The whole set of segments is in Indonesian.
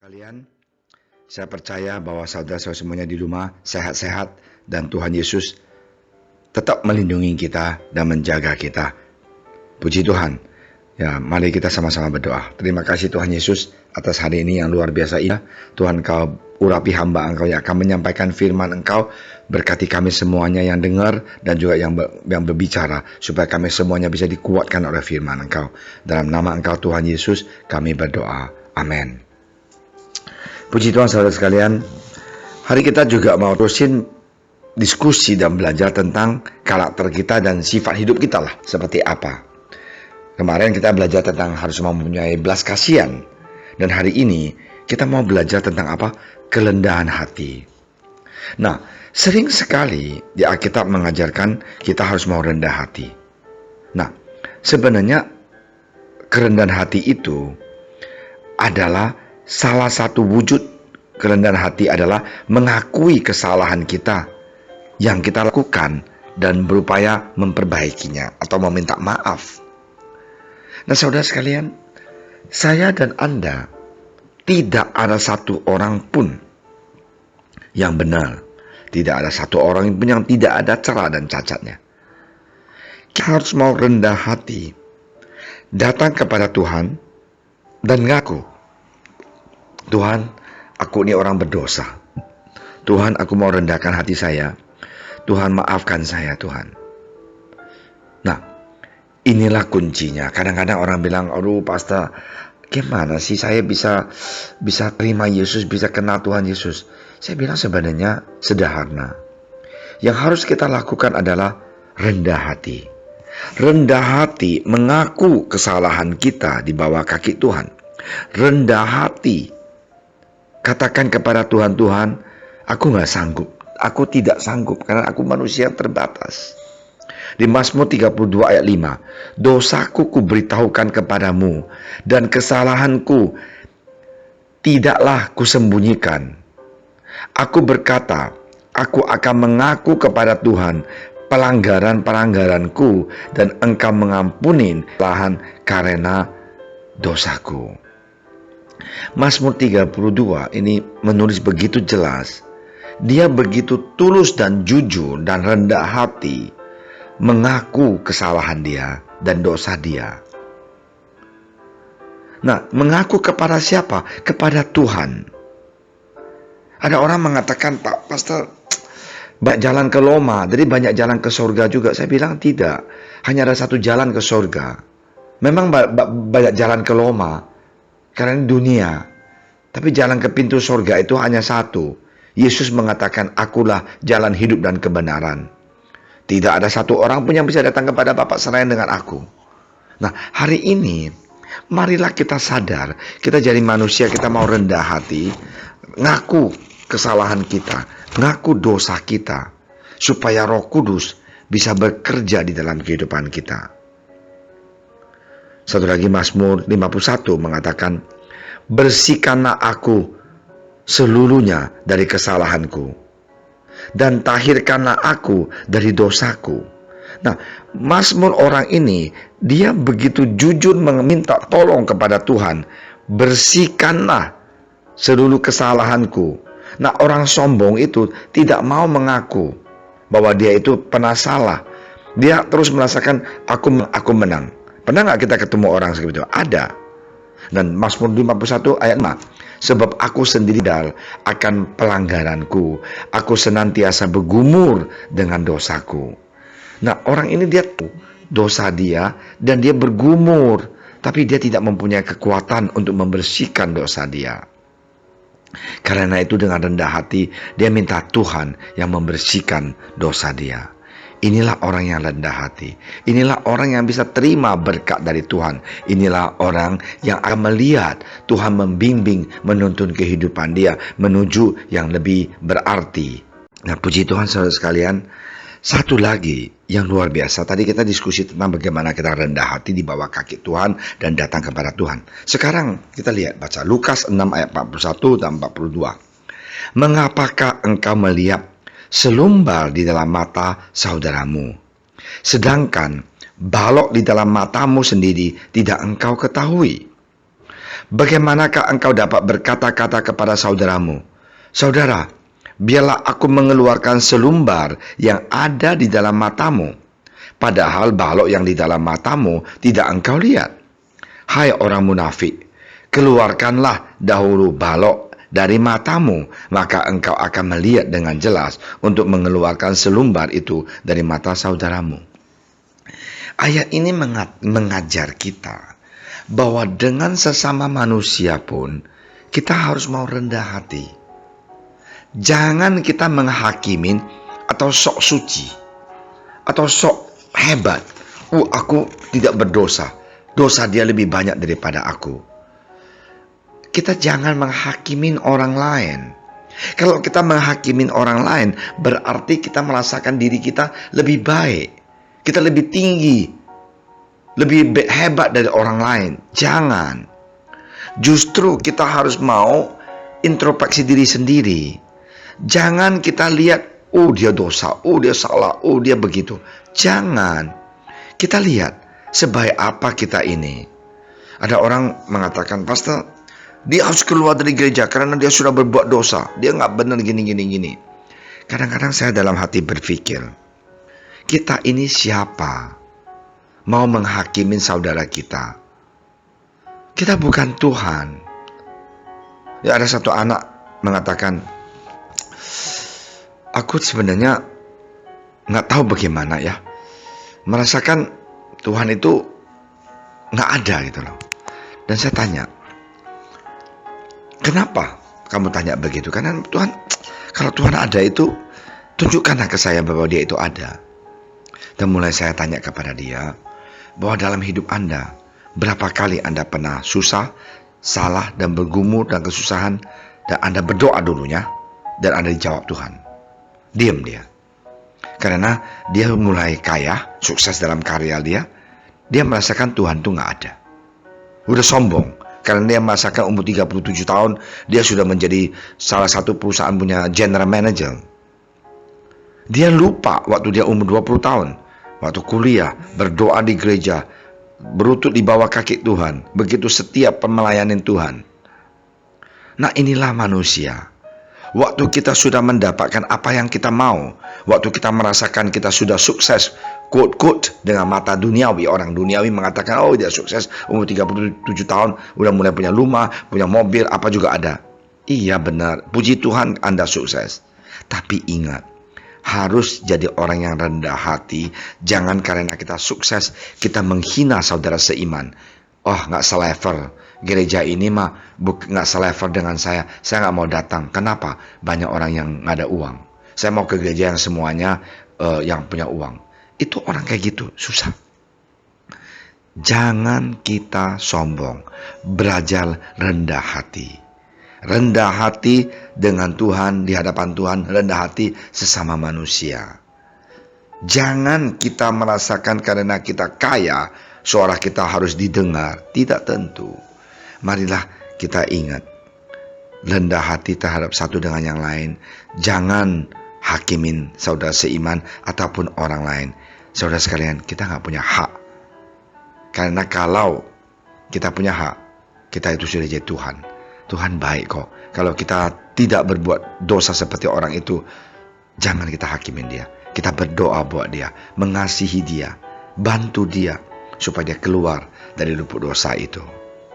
Kalian, saya percaya bahwa saudara-saudara semuanya di rumah sehat-sehat dan Tuhan Yesus tetap melindungi kita dan menjaga kita. Puji Tuhan. Ya, mari kita sama-sama berdoa. Terima kasih Tuhan Yesus atas hari ini yang luar biasa indah. Tuhan, Kau urapi hamba Engkau yang akan menyampaikan firman Engkau. Berkati kami semuanya yang dengar dan juga yang berbicara, supaya kami semuanya bisa dikuatkan oleh firman Engkau. Dalam nama Engkau Tuhan Yesus kami berdoa. Amin. Puji Tuhan saudara sekalian, hari kita juga mau terusin diskusi dan belajar tentang karakter kita dan sifat hidup kita lah, seperti apa. Kemarin kita belajar tentang harus mempunyai belas kasihan, dan hari ini kita mau belajar tentang apa? Kerendahan hati. Nah, sering sekali di Alkitab mengajarkan kita harus mau rendah hati. Nah, sebenarnya kerendahan hati itu adalah salah satu wujud kerendahan hati adalah mengakui kesalahan kita yang kita lakukan dan berupaya memperbaikinya atau meminta maaf. Nah, saudara sekalian, saya dan Anda tidak ada satu orang pun yang benar. Tidak ada satu orang pun yang tidak ada celah dan cacatnya. Kita harus mau rendah hati, datang kepada Tuhan dan ngaku, Tuhan, aku ini orang berdosa. Tuhan, aku mau rendahkan hati saya. Tuhan, maafkan saya, Tuhan. Nah, inilah kuncinya. Kadang-kadang orang bilang, aduh pastor, gimana sih saya bisa terima Yesus, bisa kenal Tuhan Yesus? Saya bilang sebenarnya sederhana. Yang harus kita lakukan adalah rendah hati. Rendah hati mengaku kesalahan kita di bawah kaki Tuhan. Rendah hati katakan kepada Tuhan, Tuhan, aku gak sanggup. Aku tidak sanggup karena aku manusia terbatas. Di Mazmur 32 ayat 5, dosaku kuberitahukan kepadamu dan kesalahanku tidaklah kusembunyikan. Aku berkata, aku akan mengaku kepada Tuhan pelanggaran-pelanggaranku dan Engkau mengampuni kesalahan karena dosaku. Mazmur 32 ini menulis begitu jelas. Dia begitu tulus dan jujur dan rendah hati mengaku kesalahan dia dan dosa dia. Nah, mengaku kepada siapa? Kepada Tuhan. Ada orang mengatakan, Pak Pastor, banyak jalan ke Roma, jadi banyak jalan ke surga juga. Saya bilang tidak, hanya ada satu jalan ke surga. Memang banyak jalan ke Roma karena dunia, tapi jalan ke pintu surga itu hanya satu. Yesus mengatakan, akulah jalan hidup dan kebenaran. Tidak ada satu orang pun yang bisa datang kepada Bapa selain dengan aku. Nah, hari ini marilah kita sadar, kita jadi manusia, kita mau rendah hati, ngaku kesalahan kita, ngaku dosa kita, supaya Roh Kudus bisa bekerja di dalam kehidupan kita. Satu lagi Mazmur 51 mengatakan, bersihkanlah aku seluruhnya dari kesalahanku, dan tahirkanlah aku dari dosaku. Nah, Mazmur orang ini, dia begitu jujur meminta tolong kepada Tuhan, bersihkanlah seluruh kesalahanku. Nah, orang sombong itu tidak mau mengaku bahwa dia itu pernah salah. Dia terus merasakan aku menang. Pernah nggak kita ketemu orang seperti itu? Ada. Dan Mazmur 51 ayat 5, sebab aku sendiri akan pelanggaranku, aku senantiasa bergumur dengan dosaku. Nah, orang ini dia tahu dosa dia dan dia bergumur, tapi dia tidak mempunyai kekuatan untuk membersihkan dosa dia. Karena itu dengan rendah hati dia minta Tuhan yang membersihkan dosa dia. Inilah orang yang rendah hati. Inilah orang yang bisa terima berkat dari Tuhan. Inilah orang yang akan melihat Tuhan membimbing, menuntun kehidupan dia menuju yang lebih berarti. Nah, puji Tuhan saudara sekalian, satu lagi yang luar biasa. Tadi kita diskusi tentang bagaimana kita rendah hati di bawah kaki Tuhan dan datang kepada Tuhan. Sekarang kita lihat, baca Lukas 6 ayat 41 dan 42. Mengapakah engkau melihat selumbar di dalam mata saudaramu, sedangkan balok di dalam matamu sendiri tidak engkau ketahui? Bagaimanakah engkau dapat berkata-kata kepada saudaramu, "Saudara, biarlah aku mengeluarkan selumbar yang ada di dalam matamu," padahal balok yang di dalam matamu tidak engkau lihat? Hai orang munafik, keluarkanlah dahulu balok dari matamu, maka engkau akan melihat dengan jelas untuk mengeluarkan selumbar itu dari mata saudaramu. Ayat ini mengajar kita bahwa dengan sesama manusia pun kita harus mau rendah hati. Jangan kita menghakimin atau sok suci atau sok hebat. Aku tidak berdosa, dosa dia lebih banyak daripada aku. Kita jangan menghakimin orang lain. Kalau kita menghakimin orang lain, berarti kita merasakan diri kita lebih baik, kita lebih tinggi, lebih hebat dari orang lain. Jangan. Justru kita harus mau introspeksi diri sendiri. Jangan kita lihat, dia dosa, dia salah, dia begitu. Jangan. Kita lihat sebaik apa kita ini. Ada orang mengatakan, "Pastor, dia harus keluar dari gereja karena dia sudah berbuat dosa. Dia nggak benar gini. Kadang-kadang saya dalam hati berpikir, kita ini siapa? Mau menghakimin saudara kita. Kita bukan Tuhan. Ya, ada satu anak mengatakan, "Aku sebenarnya nggak tahu bagaimana ya, merasakan Tuhan itu nggak ada gitu loh." Dan saya tanya, "Kenapa kamu tanya begitu?" Karena Tuhan, kalau Tuhan ada itu, tunjukkanlah ke saya bahwa dia itu ada. Dan mulai saya tanya kepada dia, bahwa dalam hidup Anda, berapa kali Anda pernah susah, salah, dan bergumul dan kesusahan, dan Anda berdoa dulunya, dan Anda dijawab Tuhan. Diam dia. Karena dia mulai kaya, sukses dalam karya dia merasakan Tuhan itu nggak ada. Udah sombong, karena dia merasakan umur 37 tahun, dia sudah menjadi salah satu perusahaan punya general manager. Dia lupa waktu dia umur 20 tahun. Waktu kuliah, berdoa di gereja, berlutut di bawah kaki Tuhan, begitu setiap pemelayanan Tuhan. Nah, inilah manusia. Waktu kita sudah mendapatkan apa yang kita mau, waktu kita merasakan kita sudah sukses, quote-quote, dengan mata duniawi, orang duniawi mengatakan, dia sukses, umur 37 tahun, udah mulai punya rumah, punya mobil, apa juga ada. Iya benar, puji Tuhan Anda sukses. Tapi ingat, harus jadi orang yang rendah hati. Jangan karena kita sukses, kita menghina saudara seiman. Nggak selevel. Gereja ini mah nggak selevel dengan saya nggak mau datang. Kenapa? Banyak orang yang nggak ada uang. Saya mau ke gereja yang semuanya yang punya uang. Itu orang kayak gitu, susah. Jangan kita sombong. Belajar rendah hati. Rendah hati dengan Tuhan, di hadapan Tuhan, rendah hati sesama manusia. Jangan kita merasakan karena kita kaya, suara kita harus didengar. Tidak tentu. Marilah kita ingat, rendah hati terhadap satu dengan yang lain. Jangan hakimin saudara seiman ataupun orang lain. Saudara sekalian, kita nggak punya hak. Karena kalau kita punya hak, kita itu sudah jadi Tuhan. Tuhan baik kok. Kalau kita tidak berbuat dosa seperti orang itu, jangan kita hakimin dia. Kita berdoa buat dia, mengasihi dia, bantu dia supaya dia keluar dari lubuk dosa itu.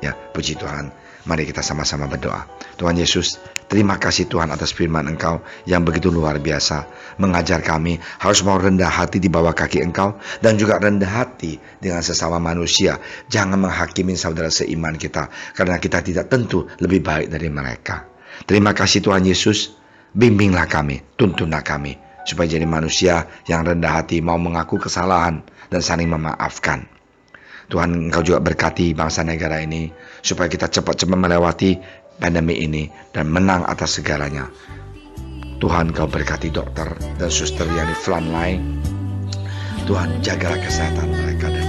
Ya, puji Tuhan. Mari kita sama-sama berdoa. Tuhan Yesus, terima kasih Tuhan atas firman Engkau yang begitu luar biasa. Mengajar kami harus mau rendah hati di bawah kaki Engkau. Dan juga rendah hati dengan sesama manusia. Jangan menghakimi saudara seiman kita. Karena kita tidak tentu lebih baik dari mereka. Terima kasih Tuhan Yesus. Bimbinglah kami, tuntunlah kami. Supaya jadi manusia yang rendah hati, mau mengaku kesalahan dan saling memaafkan. Tuhan, Engkau juga berkati bangsa negara ini supaya kita cepat-cepat melewati pandemi ini dan menang atas segalanya. Tuhan, Engkau berkati dokter dan suster yang di front line. Tuhan, jagalah kesehatan mereka dan